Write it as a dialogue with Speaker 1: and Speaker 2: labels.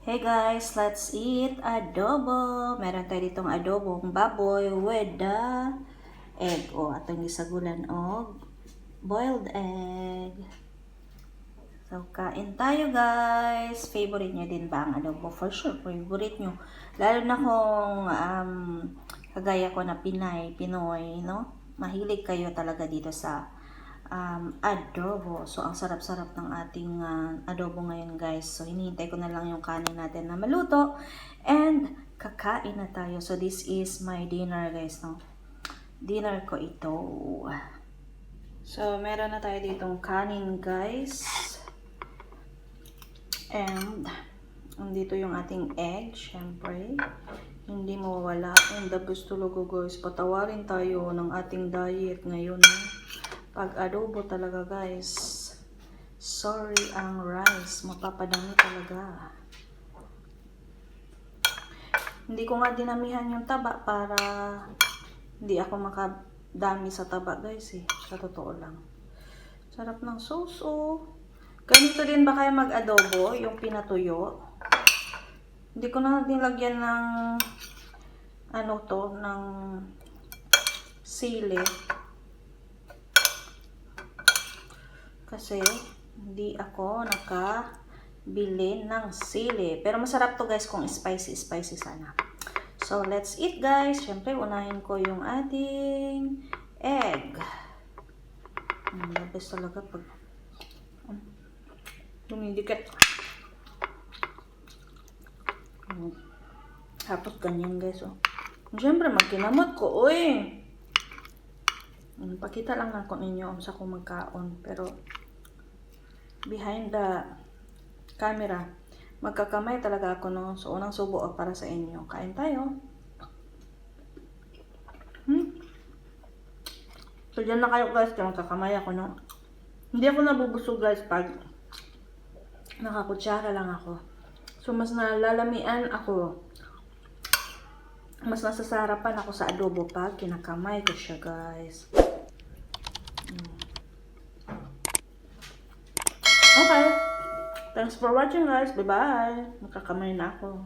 Speaker 1: Hey guys, let's eat adobo. Meron tayo ditong adobong baboy with the egg. O, atong gisagulan og boiled egg. So, kain tayo guys. Favorite nyo din ba ang adobo? For sure, favorite nyo. Lalo na kung kagaya ko na Pinoy, no? Mahilig kayo talaga dito sa adobo. So, ang sarap-sarap ng ating adobo ngayon guys. So, hinihintay ko na lang yung kanin natin na maluto. And, kakain na tayo. So, this is my dinner guys, no? Dinner ko ito. So, meron na tayo ditong kanin guys. And, andito yung ating egg, syempre. Hindi mawawala. And the best talaga guys. Patawarin tayo ng ating diet ngayon. Pag adobo talaga guys. Sorry ang rice. Mapapadami talaga. Hindi ko nga dinamihan yung taba para hindi ako makadami sa taba guys eh. Sa totoo lang. Sarap ng sauce oh. Ganito din ba kayo mag-adobo, yung pinatuyo? Hindi ko na nilagyan ng ng sili. Kasi hindi ako nakabili ng sili. Pero masarap to guys kung spicy sana. So let's eat guys. Siyempre unahin ko yung ating egg. The best talaga pag dumidikit. Tapos ganyan guys oh. Siyempre magkinamot ko uy. Pakita lang ako ninyo sa kung magkaon. Pero behind the camera magkakamay talaga ako no. So unang subo para sa inyo. Kain tayo. So dyan na kayo guys. Kaya magkakamay ako no. Hindi ako nabubusog guys pag nakakutsara lang ako. So mas nalalamian ako. Mas nasasarapan ako sa adobo pag kinakamay ko siya guys. Okay. Thanks for watching guys. Bye bye. Magkakamay na ako.